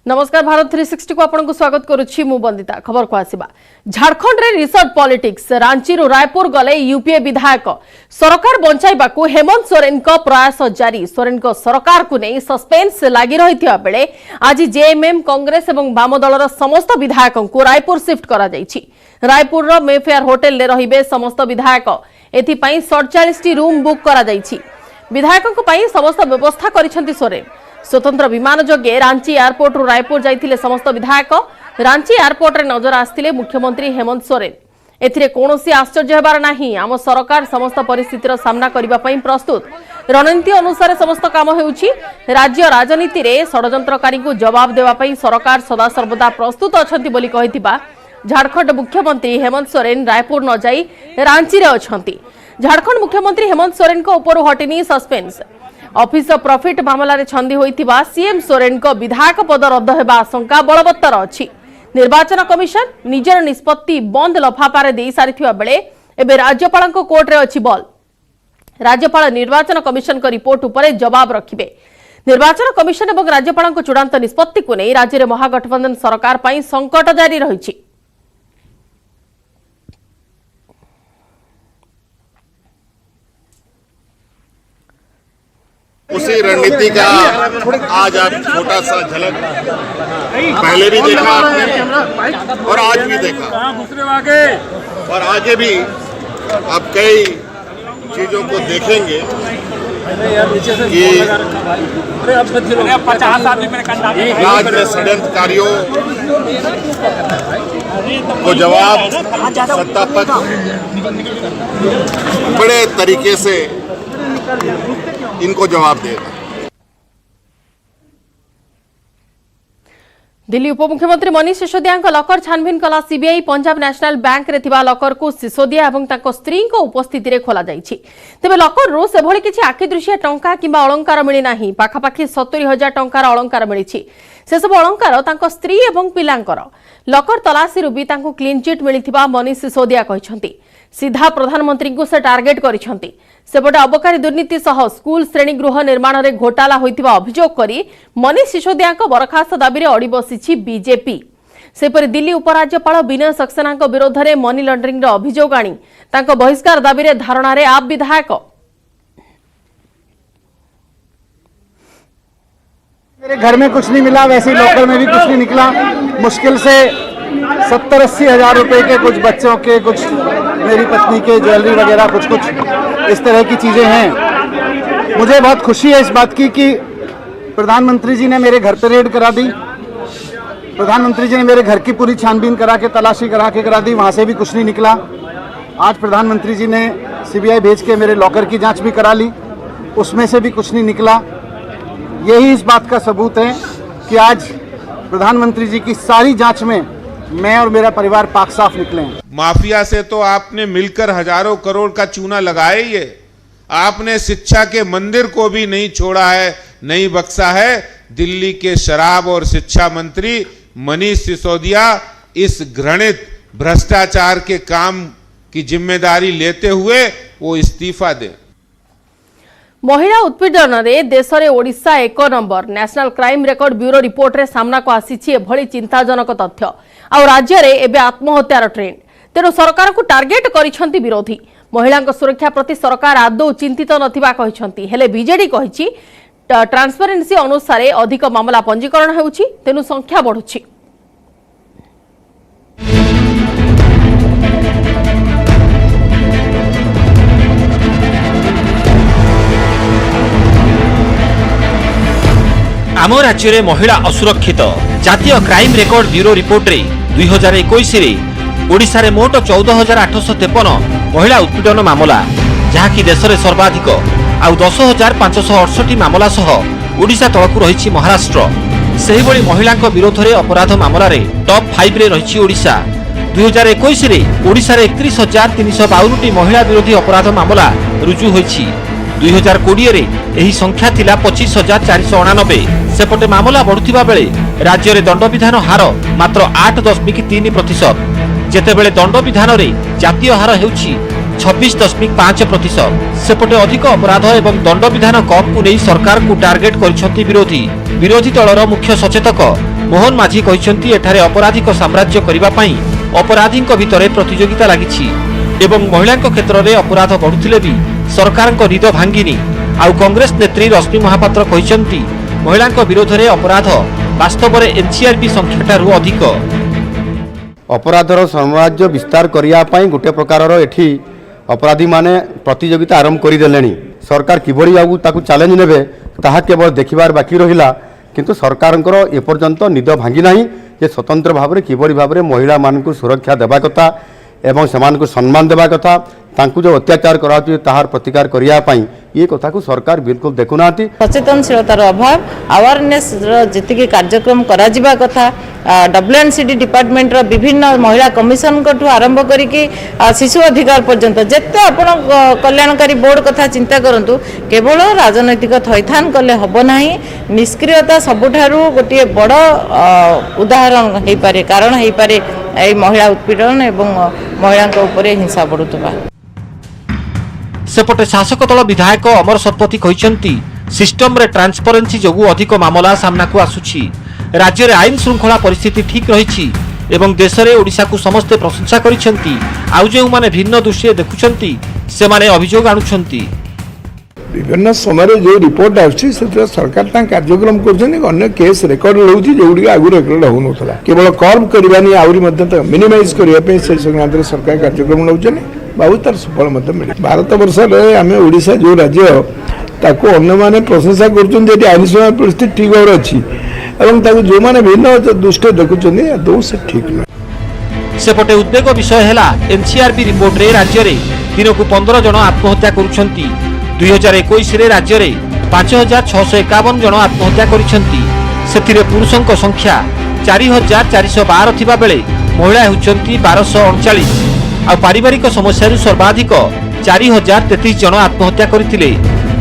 नमस्कार भारत 360 को आपन को स्वागत करुछि मु बंदिता। खबर को आसीबा झारखंड रे रिसर्ट पॉलिटिक्स रांची रु रायपुर गले यूपीए विधायक सरकार बंचाइबा को हेमंत सोरेन को प्रयास जारी। सोरेन को सरकार को नै सस्पेंस लागि रहिथिया बेले आज जेएमएम कांग्रेस एवं वाम दलर समस्त विधायकों को रायपुर शिफ्ट करा जाइछि। रायपुर रो मेफेयर होटल ले रहिबे समस्त विधायक। एथि पई 47 टी रूम बुक करा जाइछि। विधायकों पई समस्त व्यवस्था करिसेंति सोरेन। स्वतंत्र विमान जोगे रांची एयरपोर्ट रु रायपुर जाइथिले समस्त विधायक। रांची एयरपोर्ट रे नजर आस्थिले मुख्यमंत्री हेमंत सोरेन। एथिरे कोनोसी आश्चर्य हेबार नाही। आम सरकार समस्त परिस्थितिर सामना करिबा पई प्रस्तुत। रणनीति अनुसार समस्त काम हेउछि। राज्य राजनीति रे षडयंत्रकारी को जवाब देवा पई सरकार सदा सर्वदा प्रस्तुत अछंती बोली कहितिबा झारखंड मुख्यमंत्री हेमंत सोरेन रायपुर न जाई रांची रे अछंती। झारखंड मुख्यमंत्री हेमंत सोरेन को ऊपर हटिनी सस्पेंस। ऑफिस प्रॉफिट मामला रे छंदी होइतिबा सीएम सोरेन को विधायक पद रद्द हेबा आशंका बलवत्तर अछि। निर्वाचन कमिशन निजर निष्पत्ति बंद लफाफारे देई सारिथिबा बेले एबे राज्यपाल को कोर्ट रे अछि बल। राज्यपाल निर्वाचन कमिशन को रिपोर्ट उपरे जवाब रखिबे। निर्वाचन कमिशन एवं राज्यपाल को चूड़ांत निष्पत्ति को नै राज्य रे महागठबंधन सरकार पई संकट जारी रहिछि। उसी रणनीति का आज आप छोटा सा झलक पहले भी देखा आपने और आज भी देखा और आगे भी आप कई चीजों को देखेंगे कि राज में षड्यंत्रकारियों को जवाब सत्ता पक्ष बड़े तरीके से इनको जवाब देगा। दिल्ली उपमुख्यमंत्री मनीष सिसोदिया लकर छानभिन कला सीबीआई। पंजाब नेशनल बैंक रे थिबा लकर को सिसोदिया एवं ताको स्त्री को उपस्थिति रे खोला जाइछि। तेबे लकर रो सेभଳି किछि आखि दृश्य टंका किंबा अलंकार मिली नाही। पाखापाखि 70,000 टंकार अलंकार मिलिछि। से सब अलंकार ताको स्त्री एवं पिलांकर। लकर तलाशी रु भी ताको क्लीन चिट मिलिथिबा मनीष सिसोदिया कहिसंती। सीधा प्रधानमंत्री को से टार्गेट करिसंती। सेपटे अबकारी दुर्नीति सह स्कूल श्रेणी गृह निर्माण रे घोटाला होइतिबा अभियोग करी मनीष सिसोदिया बरखास्त दाबी रे अड़ी बसिछि बीजेपी। सेपरि दिल्ली उपराज्यपाल विनय सक्सेना विरोध में मनी लॉन्ड्रिंग रे अभियोग आनी तांको बहिष्कार दाबी रे धारणा रे आप विधायक। मेरे घर में कुछ नहीं मिला, वैसे ही लोकल में भी कुछ नहीं निकला। मुश्किल से 70-80 हज़ार रुपए के कुछ बच्चों के, कुछ मेरी पत्नी के ज्वेलरी वगैरह कुछ इस तरह की चीज़ें हैं। मुझे बहुत खुशी है इस बात की कि प्रधानमंत्री जी ने मेरे घर पर रेड करा दी। प्रधानमंत्री जी ने मेरे घर की पूरी छानबीन करा के, तलाशी करा दी। वहाँ से भी कुछ नहीं निकला। आज प्रधानमंत्री जी ने सीबीआई भेज के मेरे लॉकर की जाँच भी करा ली, उसमें से भी कुछ नहीं निकला। यही इस बात का सबूत है कि आज प्रधानमंत्री जी की सारी जांच में मैं और मेरा परिवार पाक साफ निकले हैं। माफिया से तो आपने मिलकर हजारों करोड़ का चूना लगाया ही है। आपने शिक्षा के मंदिर को भी नहीं छोड़ा है, नहीं बख्शा है। दिल्ली के शराब और शिक्षा मंत्री मनीष सिसोदिया इस घृणित भ्रष्टाचार के काम की जिम्मेदारी लेते हुए वो इस्तीफा दे। महिला उत्पीड़न रे देश रे Odisha 1 number. National crime record bureau report रे सामना को आसीछि एभଳି चिंताजनक तथ्य। आ राज्य रे एबे आत्महत्यार ट्रेंड। तेनु सरकार को टार्गेट करिसंती विरोधी। महिला सुरक्षा प्रति सरकार आदौ चिंतित नथिबा कहिसंती। हेले बीजेडी कहिछि ट्रांसपेरेंसी अनुसार अधिक मामला पंजीकरण हेउछि, तेनु संख्या बढ़ुछि। आम राज्य में महिला असुरक्षित। जातीय क्राइम रेकॉर्ड ब्यूरो रिपोर्ट रे 2021 रे ओडिशा रे मोट 14,853 महिला उत्पीड़न मामला, जहाँकि देश में सर्वाधिक। आउ 10,568 मामला सह ओडिशा तलकू रही महाराष्ट्र। सेहिभଳି महिला विरोध में अपराध मामला रे टॉप 5 रे रही ओडिशा। 2021 रे ओडिशा रे 31,352 महिला विरोधी अपराध मामला रुजु होईछि। 2020 रे एही संख्या थिला 25,489। सेपटे मामला बढ़ुथिबा बेले राज्य रे दंड विधान हार मात्र 8.3%, जेतेबेले दंड विधान रे जातीय हार हेउछि 26.5%। सेपटे अधिक अपराध एवं दंड विधान कम को नहीं सरकार को टार्गेट करिसेंति विरोधी दलर मुख्य सचेतक मोहन माझी कहिसेंती एठारे अपराधिक साम्राज्य करिबा पई अपराधीक भितरे प्रतियोगिता लागिछि एवं महिलांक क्षेत्र में अपराध बढ़ुथिले भी सरकारक निद भांगिनी। आउ कांग्रेस नेत्री रश्मि महापात्र कहिसेंती महिलांक विरोध में अपराध वास्तव में एनसीआरबी संख्याठारू अधिक। अपराधर साम्राज्य विस्तार करने गोटे प्रकार एठी अपराधी माने प्रतियोगिता आरंभ करदेले। सरकार किभली ताकू चैलेंज नेबे ताहा केवल देखिबार बाकी रहिला, किंतु सरकारंकर एपर्यंत निद भांगी नाही जे स्वतंत्र भाव में किभली भाव में महिला मानकु सुरक्षा देबा कथा एवं सेमानकु सम्मान देबा कथा, तांकु जो अत्याचार कराउछि ताहार प्रतिकार करिया पई ये कथा को सरकार बिल्कुल देखुना। सचेतनशीलतार अभाव अवेयरनेस जी कार्यक्रम करा कथा WNCD डिपार्टमेंट विभिन्न महिला कमिशन को आरंभ करिकी शिशु अधिकार पर्यंत जिते आपण कल्याणकारी बोर्ड कथा चिंता करंतु केवल राजनैतिक थैथान कले हब नाही। निष्क्रियता सबुठारु गोटे बड़ उदाहरण हो पारे, कारण हो पारे महिला उत्पीड़न एवं महिला उपरे हिंसा बढ़ुतबा। सेपटे शासक दल विधायक अमर शतपथी कहिसेंती सिस्टम रे ट्रांसपेरेंसी जोगु अधिक मामला सामना को आसुछि। राज्य रे आईन श्रृंखला परिस्थिति ठीक रहिछि एवं देश रे ओडिशा को समस्ते प्रशंसा करिसेंती। आउ जे माने भिन्न दृश्य देखुछंती से माने अभियोग आनुछंती। विभिन्न समय जो रिपोर्ट आछि से सरकार ता कार्यक्रम करछनी, अन्य केस रेकॉर्ड होउछि जोडी आगु रेकॉर्ड होउनथला। केवल कर्म करबानी आउरी मध्ये मिनिमाइज करिया पे से संघातर सरकार कार्यक्रम नउछनी बहुत तार सफल मत मिले। भारत वर्ष रे आमे ओडिशा जो राज्य ताको अन्य माने प्रशंसा करछन जे आईन श्रृंखला परिस्थिति ठीक और अछि एवं ताको जो माने भिन्न दुष्ट देखुछनी दो से ठीक न। सेपटे उद्वेग विषय हैला एनसीआरबी रिपोर्ट रे राज्य रे दिनकु 15 जन आत्महत्या करुछंती। 2021 रे राज्य रे 5651 जन आत्महत्या करिसेंती। सेथिरे पुरुषंक संख्या 4412 थिबा बेले महिला हेउचंती 1239। आ पारिवारिक समस्या सर्वाधिक 4033 जन आत्महत्या करथिले।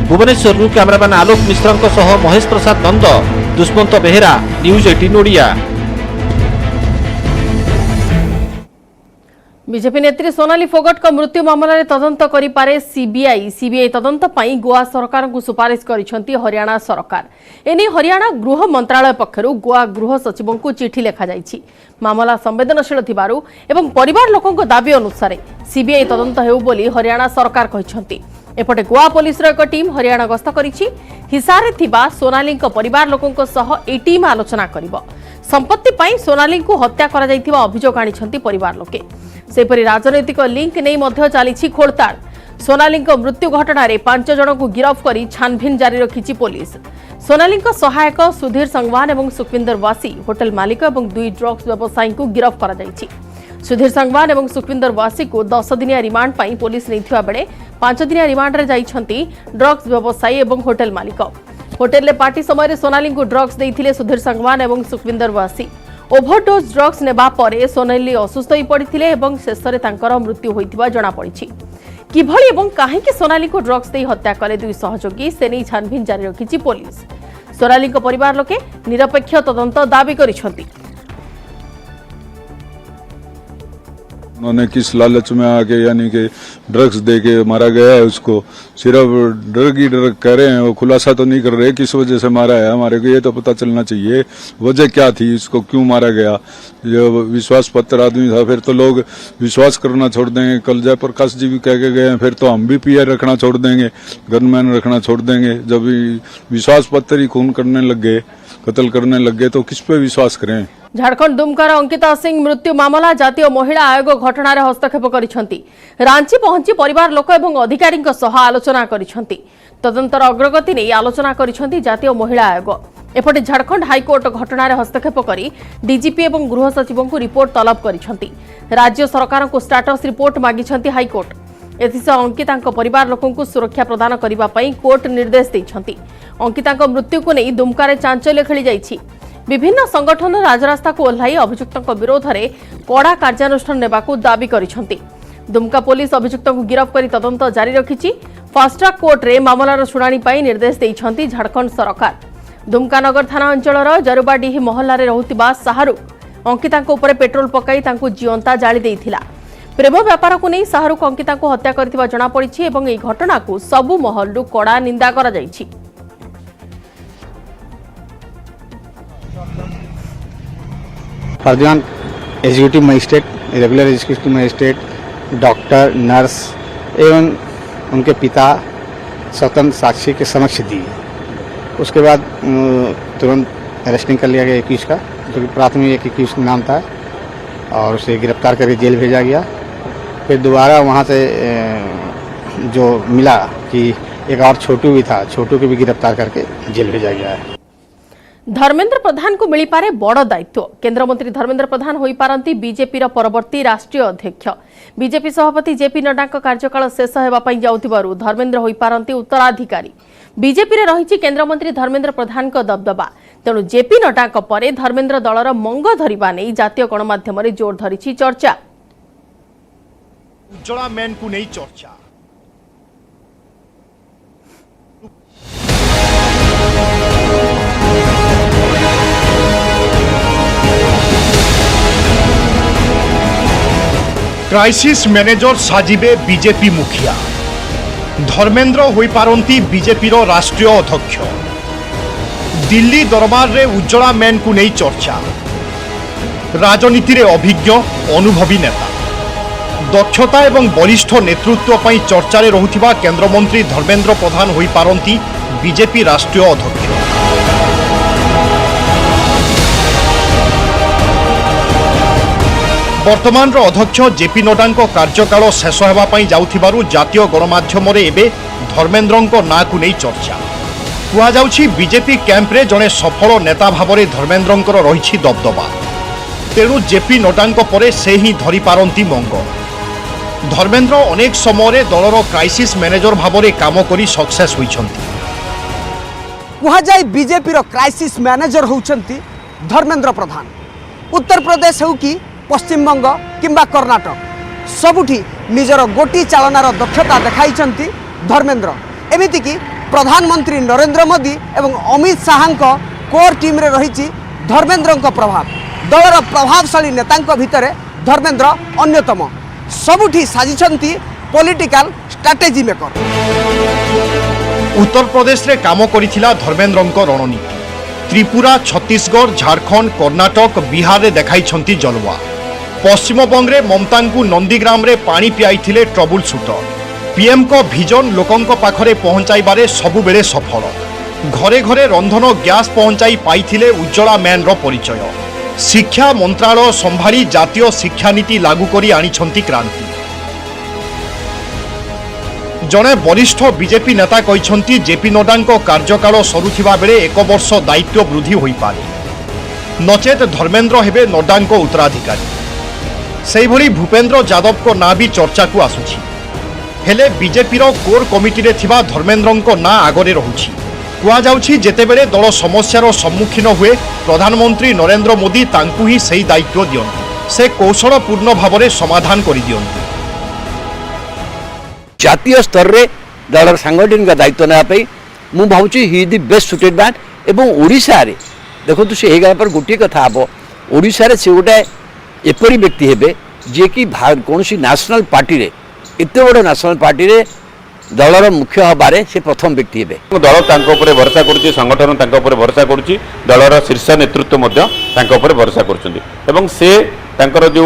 भुवनेश्वर कैमरामैन आलोक मिश्रंक सह महेश प्रसाद नंद, दुष्मंत बेहेरा, न्यूज 18 ओडिया। बीजेपी नेत्री सोनाली फोगट को मृत्यु मामला रे तदंत करि पारे सीबीआई तदंत पई गोवा सरकार को सुपारिश करिसेंती हरियाणा सरकार। एनी हरियाणा गृह मंत्रालय पक्षरु गोवा गृह सचिवों को चिठी लेखा जाइछि। मामला संवेदनशील थिबारु एवं परिवार लोकन को दाबी अनुसार सीबीआई तदंत हेउ बोली हरियाणा सरकार कहिसेंती। एपटे गोवा पुलिस रो एक टीम हरियाणा गस्त करिछि। हिसारे थिबा सोनाली को परिवार लोकन को सह ए टीम आलोचना करिवो। संपत्ति पई सोनाली को हत्या करा जाइथिबा अभियोग आनिछंती परिवार लोके। सेपरि राजनैतिक लिंक नहीं मध्य चली खोलताड़। सोनाली मृत्यु घटना रे 5 जन को गिरफ्त करी छानभिन जारी रखी पुलिस। सोनाली सहायक सुधीर संगवान और सुखविंदर वासी, होटेल मालिक और 2 ड्रग्स व्यवसायी को गिरफ्त करा जाइछि। सुधीर संगवान और सुखविंदर वासी को 10 दिनिया रिमांड पाई पुलिस नैथिबा बेले 5 दिनिया रिमांड रे जाइछंती ड्रग्स व्यवसायी और होटेल मालिक। होटेल रे पार्टी समय सोनाली को ड्रग्स देइथिले सुधीर संगवान और सुखविंदर वासी। ओभरडोज ड्रग्स नेबा परे सोनाली असुस्थ होई पड़िथिले एवं शेषरे तांकर मृत्यु होइथिबा जणा पड़िछि। किभଳି एवं काहेकि सोनाली को ड्रग्स देई हत्या कले 2 सहयोगी से नै छानभिन जारी रखिछि पुलिस। सोनाली को परिवार लोके निरपेक्ष तदंत दाबी करिसंती। उन्होंने किस लालच में आके यानी कि ड्रग्स दे के मारा गया है उसको, सिर्फ ड्रग ही ड्रग कह रहे हैं, वो खुलासा तो नहीं कर रहे किस वजह से मारा है। हमारे को ये तो पता चलना चाहिए वजह क्या थी, इसको क्यों मारा गया। जो विश्वास पत्र आदमी था फिर तो लोग विश्वास करना छोड़ देंगे। कल जयप्रकाश जी भी कह के गए हैं, फिर तो हम भी पीआर रखना छोड़ देंगे, गनमैन रखना छोड़ देंगे। जब विश्वास पत्र ही खून करने लग गए, कत्ल करने लग गए, तो किस पे विश्वास करें। झारखंड दुमकार अंकिता सिंह मृत्यु मामला जातीय महिला आयोग घटना हस्तक्षेप करिसेंती। रांची पहुंची परिवार लोक एवं अधिकारी सह आलोचना करिसेंती। तदंतर अग्रगति नहीं आलोचना करिसेंती जातीय महिला आयोग। एपटे झारखंड हाईकोर्ट घटना हस्तक्षेप करी डीजीपी एवं गृह सचिवों को रिपोर्ट तलब करिसेंती। राज्य सरकार को स्टाटस रिपोर्ट मागिसेंती हाईकोर्ट। एथिसह अंकिता परिवार लोकों को सुरक्षा प्रदान करबा पई कोर्ट निर्देश दैछंती। अंकिता मृत्यु को नहीं दुमका चांचल्य खेली जाइछि। विभिन्न संगठन राजरास्ता को ओह्लाई अभियुक्तों विरोध में कड़ा कार्यानुष्ठान नेबाकू दाबी करिसेंती। दुमका पुलिस अभियुक्तों को गिरफ्त कर तदंत जारी रखिछि। फास्ट ट्रैक कोर्ट रे मामलार शुणाणी पाई निर्देश दैछंती झारखंड सरकार। दुमका नगर थाना अंचलर जरुबाडीही महल्ला रे रहुतिबा शाहरुख अंकिता उपर पेट्रोल पकाई तांकू जीवंता जाली देइथिला। प्रेम व्यापार को नहीं शाहरुख अंकिता को हत्या करथिबा जणा पड़िछि एवं एही घटना को सबु महलरु कड़ा निंदा करा जाइछि। Further executive magistrate, regular executive magistrate, doctor, nurse एवं उनके पिता स्वतंत्र साक्षी के समक्ष दी। उसके बाद तुरंत अरेस्टिंग कर लिया गया 21 का, जो कि प्राथमिक 21 नाम था, और उसे गिरफ्तार करके जेल भेजा गया। फिर दोबारा वहाँ से जो मिला कि एक और छोटू भी था, छोटू को भी गिरफ्तार करके जेल भेजा गया है। धर्मेंद्र प्रधान को मिली पारे बड़ दायित्व। केंद्रमंत्री धर्मेंद्र प्रधान होई पारंती बीजेपी रो परवर्ती राष्ट्रीय अध्यक्ष। बीजेपी सभापति जेपी नड्डा कार्यकाल शेष हेबा पई जाउथिबारु धर्मेंद्र होई पारंती उत्तराधिकारी। बीजेपी रे रहिछि केंद्रमंत्री धर्मेंद्र प्रधान को दबदबा, तेणु जेपी नड्डा परे धर्मेंद्र दलर मंग धरिबा नै जातीय गणमाध्यम रे जोर धरिछि चर्चा। उज्ज्वला मैन को नहीं चर्चा। क्राइसिस मैनेजर साजिबे बीजेपी मुखिया। धर्मेंद्र होई पारंती बीजेपी रो राष्ट्रीय अध्यक्ष। दिल्ली दरबार रे उज्ज्वला मैन को नहीं चर्चा। राजनीति रे अभिज्ञ अनुभवी नेता, दक्षता एवं वरिष्ठ नेतृत्व पई चर्चा रे रहुथिबा केंद्रमंत्री धर्मेंद्र प्रधान होई पारंती बीजेपी राष्ट्रीय अध्यक्ष। वर्तमान अध्यक्ष जेपी नड्डा कार्यकाल शेष हेबा पई जाउथिबारु जातीय गणमाध्यम रे एबे धर्मेंद्र ना को नहीं चर्चा। कुआ जाउछि बीजेपी कैंप रे जने सफल नेता भावरे धर्मेंद्र रहिछि दबदबा, तेणु जेपी नड्डा परे से ही धरि पारंती मंग। धर्मेंद्र अनेक समय दलर क्राइसिस मैनेजर भावरे काम करी सक्सेस होइछंती। कुआ जाय बीजेपी रो क्राइसिस मैनेजर होउछंती धर्मेंद्र प्रधान। उत्तर प्रदेश हो कि पश्चिम बंग किंबा कर्नाटक सबुठी निजर गोटी चालनार दक्षता देखाइछंती धर्मेंद्र। एमिति कि प्रधानमंत्री नरेंद्र मोदी एवं अमित शाह कोर टीम रे रहिछि धर्मेंद्र प्रभाव। दलर प्रभावशाली नेतांक भितरे धर्मेंद्र अन्यतम। सबुठी साजिछंती political strategy maker. Uttar Pradesh रे काम करिथिला धर्मेंद्र रणनीति। त्रिपुरा, छत्तीसगढ़, झारखंड, कर्नाटक, बिहार रे देखाइछंती जलवा। पश्चिम बंग रे ममता को नंदीग्राम रे पानी पियाइथिले ट्रबल शूटर। पीएम को विजन लोकंक पाखरे पहुंचाइबारे सबुबेले सफल। घरे घरे रंधन गैस पहुंचाई पाइथिले उज्ज्वला मैन रो परिचय। शिक्षा मंत्रालय संभाली जातीय शिक्षा नीति लागू करी आनिछंती क्रांति। जने वरिष्ठ बीजेपी नेता कहिछंती जेपी नड्डा कार्यकाल सरुथिबा बेले 1 वर्ष दायित्व वृद्धि होई पारे, नचेत धर्मेंद्र हेबे नड्डा उत्तराधिकारी। सेही भली भूपेंद्र यादव को ना भी चर्चा को आसुछि। हेले बीजेपी रो कोर कमिटी रे थिबा धर्मेंद्र ना आगरे रहुछि। कुआ जाउछि जेतेबेले दल समस्यार सम्मुखीन हुए प्रधानमंत्री नरेंद्र मोदी तांकु ही सही दायित्व दियंती। से कौशलपूर्ण भावरे समाधान करि दियंती। जातीय स्तर रे दलर सांगठनिक दायित्व ना पई मु भाउछि ही द बेस्ट सुटेड मैन। एवं ओडिशा रे देखो तो से हेगा पर गोटी कथा हबो। ओडिशा रे से गोटे एपरी व्यक्ति हेबे जे कि कोनसी नेशनल पार्टी रे एते बड़ नेशनल पार्टी रे दलर मुख्य हबारे से प्रथम व्यक्ति हेबे। दल तांको ऊपर भरोसा करुछि, संगठन तांको ऊपर भरोसा करुछि, दलर शीर्ष नेतृत्व मध्य तांको ऊपर भरोसा करुछन्ति। एवं से तांकर जो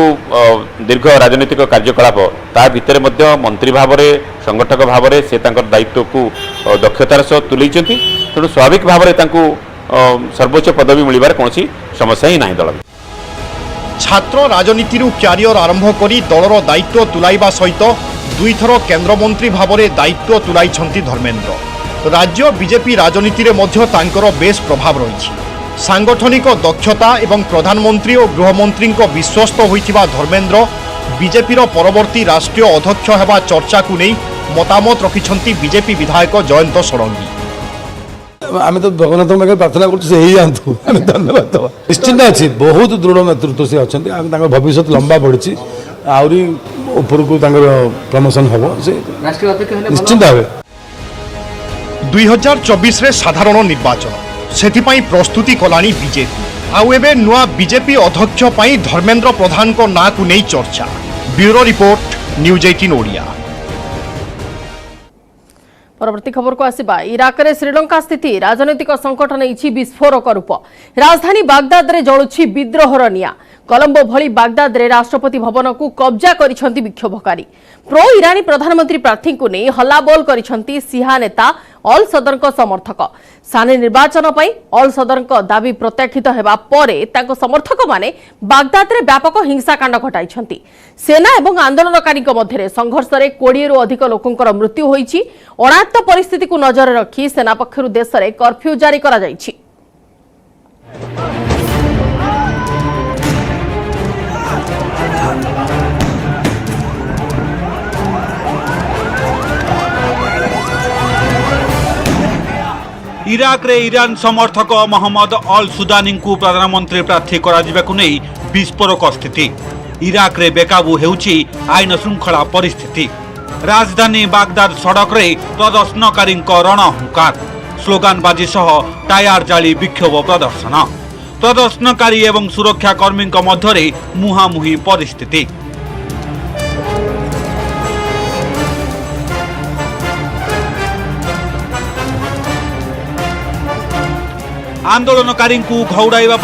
दीर्घ राजनीतिक कार्यकलाप ता भितर मध्य मंत्री भावरे संगठक भावरे से तांकर दायित्व को दक्षतार सह तुलैछन्ति। तेणु स्वाभाविक भावरे तांको सर्वोच्च पदवी मिलिबार कोनसी समस्या ही नाही दल। छात्र राजनीति क्यारियर आरंभ करी दलर दायित्व तुलाइबा सहित 2 थर केंद्रमंत्री भावरे दायित्व तुलाइछंती धर्मेंद्र। राज्य बीजेपी राजनीति रे मध्य तांकर बेस प्रभाव रहिछि। सांगठनिक दक्षता एवं प्रधानमंत्री और गृहमंत्री विश्वस्त होइथिबा धर्मेंद्र बीजेपी रो परवर्ती राष्ट्रीय अध्यक्ष हेबा चर्चा को नहीं मतामत रखिछंती बीजेपी विधायक जयंत षडंगी। आम तो जगन्नाथ पाखे प्रार्थना कर धन्यवाद निश्चिंत अच्छी बहुत दृढ़ नेतृत्व से अच्छा भविष्य लंबा बढ़ी आहरी उपरकू प्रमोशन हम से निश्चिंत भाव। 2024 रे साधारण निर्वाचन सेथिपाई प्रस्तुति कलानी बीजेपी। आउ एबे नुआ बीजेपी अध्यक्ष पाई धर्मेंद्र प्रधान को ना को नहीं चर्चा। Bureau report, news 18 Odia. परवर्ती खबर को आसिबा इराक रे श्रीलंका स्थिति राजनैतिक संकट नहीं विस्फोरक रूप राजधानी बागदाद रे जलुछि विद्रोहर निया कोलंबो भली बागदाद रे राष्ट्रपति भवन को कब्जा करिसंती विक्षोभकारी प्रो इरानी प्रधानमंत्री प्रार्थी को नहीं हल्लाबोल करिसंती सिहा नेता अल सदर को समर्थक साने निर्वाचन पई अल सदर को दाबी प्रत्याख्यित हेबा परे ताको समर्थक माने बागदाद रे व्यापक हिंसाकांड घटाइछंती सेना एवं आंदोलनकारी मध्य संघर्ष रे 20 रु अधिक लोकंकर मृत्यु होईछि अणात्त परिस्थिति को नजर रखी सेना पक्षरु देश रे कर्फ्यू जारी करा जाईछि। इराक रे ईरान समर्थक मोहम्मद अल सुदानी को प्रधानमंत्री प्रार्थी कराजिबाकु नै विस्फोरक स्थिति इराक रे बेकाबू हेउछि आईन श्रृंखला परिस्थिति राजधानी बागदाद सड़क रे प्रदर्शनकारी रणहुंकार स्लोगानबाजी सह टायर जाली विक्षोभ प्रदर्शन प्रदर्शनकारी एवं सुरक्षाकर्मी मध्य मुहांमुही परिस्थिति आंदोलनकारी घौड़ाइबा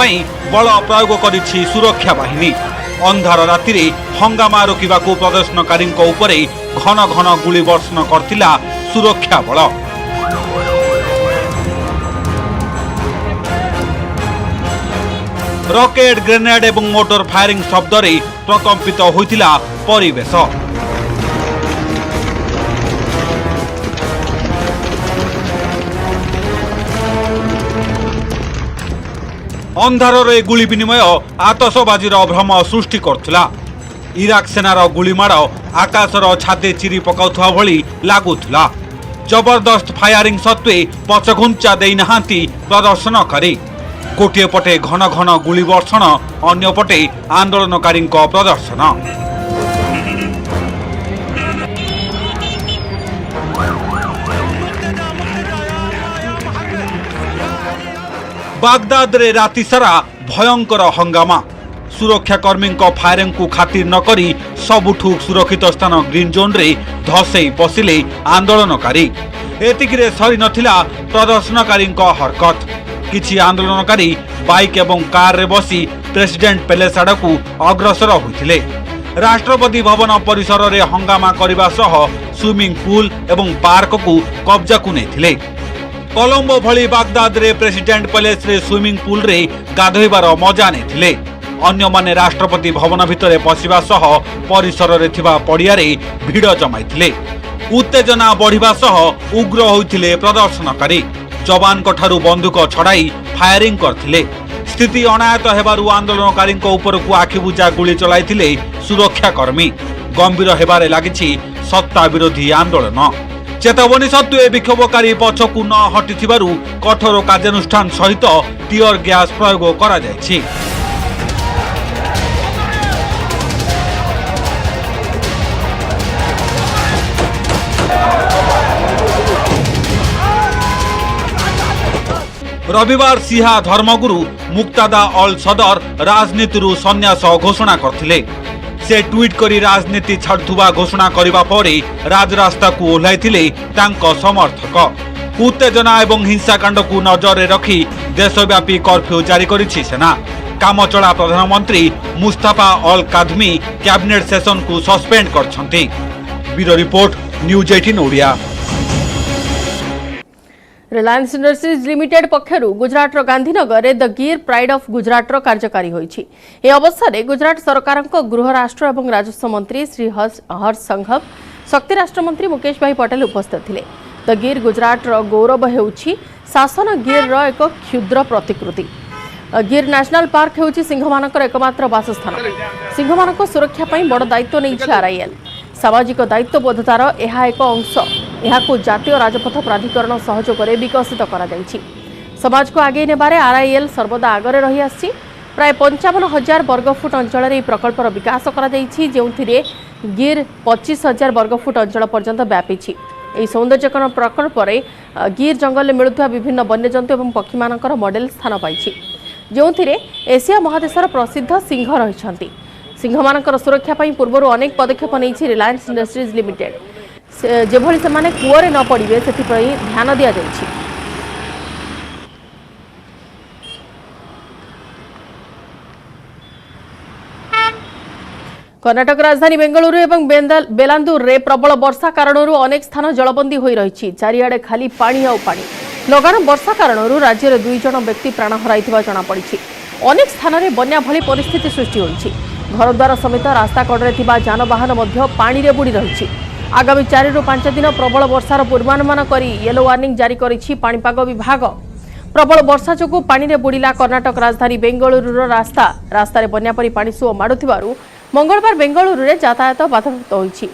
बल प्रयोग करिछि सुरक्षा बाहिनी अंधार राति हंगामा रोकवा प्रदर्शनकारी घन घन गुली वर्षण करथिला सुरक्षा बल रॉकेट ग्रेनेड एवं मोटर फायरिंग शब्द प्रकंपित होइतिला परिवेश अंधार रे गुली विनिमय आतशबाजीर भ्रम सृष्टि करथिला इराक सेनार गुलीमाड़ आकाशर छाते चिरी पकाउथवा भली लागुथिला जबरदस्त फायरिंग सत्वे पछघुंचा देई नहांती प्रदर्शनकारी गोटे पटे घन घन गुली वर्षण अन्य पटे आंदोलनकारी प्रदर्शन बागदाद रे राति सारा भयंकर हंगामा सुरक्षाकर्मी फायरिंग को खातिर न करी सबुठू सुरक्षित स्थान ग्रीन जोन रे धसई पशिले आंदोलनकारी एतिकिरे सरी नथिला प्रदर्शनकारी हरकत किछि आंदोलनकारी बाइक एवं कार रे बसी प्रेसिडेंट पैलेस आड़कू अग्रसर होइथिले राष्ट्रपति भवन परिसर रे हंगामा करबा सह स्विमिंग पूल एवं पार्क को कब्जा को नेथिले कोलंबो भली बागदाद रे प्रेसिडेंट पैलेस रे स्विमिंग पूल रे गाधोइबार मजा नेथिले अन्य माने राष्ट्रपति भवन भितरे पशिबा सह परिसर रे थिबा पड़िया रे भिड़ जमाइथिले उत्तेजना बढ़िबा सह उग्र होइथिले प्रदर्शनकारी जवान को ठारू बंदूक छड़ाई फायरिंग करथिले स्थिति अनायत हेबारु आंदोलनकारी उपरकू आखिबुझा गुली चलाइथिले सुरक्षाकर्मी गंभीर हेबारे लागिछि सत्ता विरोधी आंदोलन चेतावनी सत्वे विक्षोभकारी पछकू न हटिथिबारु कठोर कार्यानुष्ठान सहित टियर गैस प्रयोग करा जायछि। रविवार सिहा धर्मगुरु मुक्तादा अल सदर राजनीति संन्यास घोषणा करथिले से ट्वीट करी राजनीति छाड़ुवा घोषणा करबा परे राजरास्ता को ओह्लाइथिले तांको समर्थक उत्तेजना एवं हिंसाकांड को नजर रे रखी देशव्यापी कर्फ्यू जारी करिछि सेना कामचला प्रधानमंत्री Mustafa al Kadhimi cabinet session को सस्पेंड करछंती। Bureau report news 18 Odia. Reliance Industries Limited पक्षर Gujarat Gandhinagar the Gir pride of Gujarat कार्यकारी होइछि। ए अवसर में गुजरात सरकार गृह राष्ट्र और राजस्व मंत्री श्री हर्ष संघव शक्ति राष्ट्र मंत्री मुकेश भाई पटेल उपस्थित थिले। द गिर गुजरात गौरव हेउछि शासन गिर एक क्षुद्र प्रतिकृति। गिर नेशनल पार्क हेउछि सिंह मानकर एकमात्र वासस्थान। सिंह मानक सुरक्षा पई बड़ दायित्व नहीं आरआईएल सामाजिक दायित्वबोधतार यह एक अंश यहां जातीय राजपथ प्राधिकरण सहयोग में विकसित करा जायछि। समाज को आगे नेबारे आरआईएल सर्वदा आगरे रही आछि। प्राय 55,000 वर्गफुट अंचल प्रकल्पर विकास करा जायछि जेउथिरे गिर 25,000 वर्गफुट अंचल पर्यंत व्यापीछि। एही सौंदर्यकरण प्रकल्प गिर जंगल में मिलुवा विभिन्न वन्यजंतु और पक्षी मानकर मॉडल स्थान पाइछि जेउथिरे एशिया महादेशर प्रसिद्ध सिंह रहिछंती। सिंह मानकर सुरक्षा पई पूर्वरु अनेक पदक्षेप नेछि रिलायंस इंडस्ट्रीज लिमिटेड। जेभଳି सेमाने कूअरे न पड़े से ध्यान दि जाइछि। कर्नाटक राजधानी बेंगलुरु एवं बेलांदूर रे प्रबल वर्षा कारण अनेक स्थान जलबंदी हो रही। चारिआडे खाली पानी आउ पानी। लगान वर्षा कारण राज्य में 2 जन व्यक्ति प्राण हराई जमापड़ी। अनेक स्थान में बन्या भली परिस्थिति सृष्टि होती। घरद्वार समेत रास्ता कड़े जानवाहन पानी रे बुड़ी रही। आगामी 4 ରୁ 5 दिन प्रबल वर्षार पूर्वानुमान कर येलो वार्निंग जारी करिछि पाणीपाग विभाग। प्रबल वर्षा जोगु पानी रे बुड़िला कर्नाटक राजधानी बेंगलुरुर रास्ता बन्या परी पानी सुओ माडुथिबारु मंगलवार बेंगलुरु रे यातायात बाधाप्राप्त होइछि।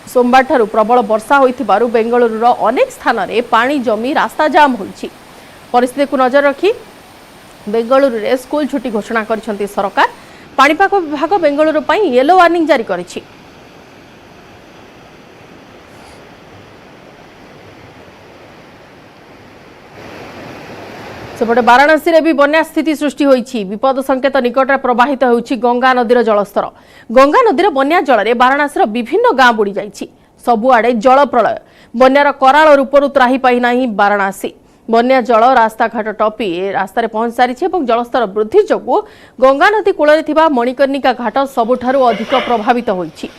सोमवार ठारू प्रबल वर्षा होइथिबारु बेंगलुरुर अनेक स्थान रे पानी जमी रास्ता जाम होइछि। परिस्थिति को नजर रखी बेंगलुरु रे स्कूल छुट्टी घोषणा करिसेंति सरकार। पाणीपाग विभाग बेंगलुरु पई येलो वार्निंग जारी करिछि। सेपटे वाराणसी रे भी बन्या स्थिति सृष्टि होइछि। विपद संकेत निकट में प्रवाहित होइछि गंगा नदीर जलस्तर। गंगा नदीर बन्या जल रे वाराणसी विभिन्न गाँ बुड़ी जाइछि। सबुआडे जल प्रलय। बन्यार कराल रूपरू त्राही पाई नाही वाराणसी। बन्या जल रास्ताघाट टपी रास्तार पहुंच सारिछि और जलस्तर वृद्धि जोगु गंगा नदी कूल थिबा मणिकर्णिका घाट सबुठारु अधिक प्रभावित होइछि।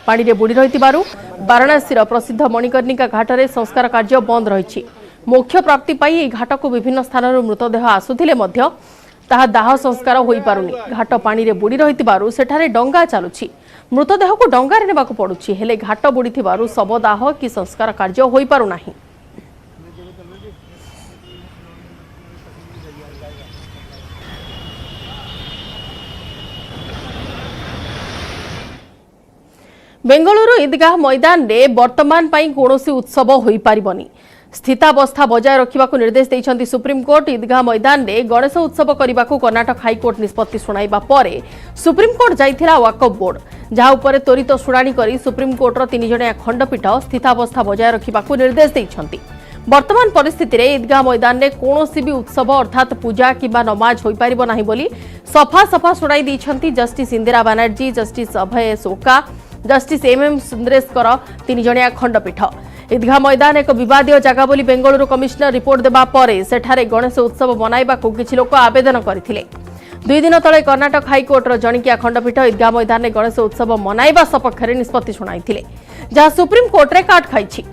पानी रे बुड़ी रहितिबारु वाराणसी प्रसिद्ध मणिकर्णिका घाट रे संस्कार कार्य बंद रहिछि। मोक्ष प्राप्ति पाई घाट को विभिन्न स्थान मृतदेह आसुथिले मध्य ताहा दाह संस्कार होई पारुनी। घाट पानी रे बुड़ी रहितिबारु सेठारे डंगा चालुछि। मृतदेह को डंगा रे नेबाकु पडुछि हेले घाट बुड़ीथिबारु शव दाह कि संस्कार कार्य होई पारु नाही। बेंगलुरु ईदगाह मैदान रे वर्तमान पाई कोनोसी उत्सव होई पारिबनी। स्थितावस्था बजाय रखा निर्देश देइछन्ति सुप्रीम कोर्ट। ईदगाह मैदान रे गणेश उत्सव करने को कर्नाटक हाईकोर्ट निष्पत्ति शुणाइबा परे सुप्रीम कोर्ट जाइथिला वाकफ बोर्ड। जहा उपरे त्वरित शुणाणी करी सुप्रीम कोर्टर 3 जणिया खंडपीठ स्थितावस्था बजाय रखा निर्देश देइछन्ति। वर्तमान परिस्थिति रे ईदगाह मैदान रे कोनोसी भी उत्सव अर्थात पूजा किंबा नमाज होई पारिबो नाही बोली सफा सफा शुणाई देइछन्ति जस्टिस इंदिरा बनर्जी, जस्टिस अभय सोका, जस्टिस एमएम सुंदरेशकर 3 जणिया खंडपीठ। ईदगाह मैदान एक विवादीय जगह बोली बेंगलुरु कमिशनर रिपोर्ट देबा परे सेठारे गणेश उत्सव मनाइबा को किछि लोक आवेदन करथिले। 2 दिन तले कर्नाटक हाईकोर्टर जणिकिया खंडपीठ ईदगाह मैदान में गणेश उत्सव मनाइबा सपक्ष निष्पत्ति शुणाइथिले जहाँ सुप्रीम कोर्ट रे काट खाइछि।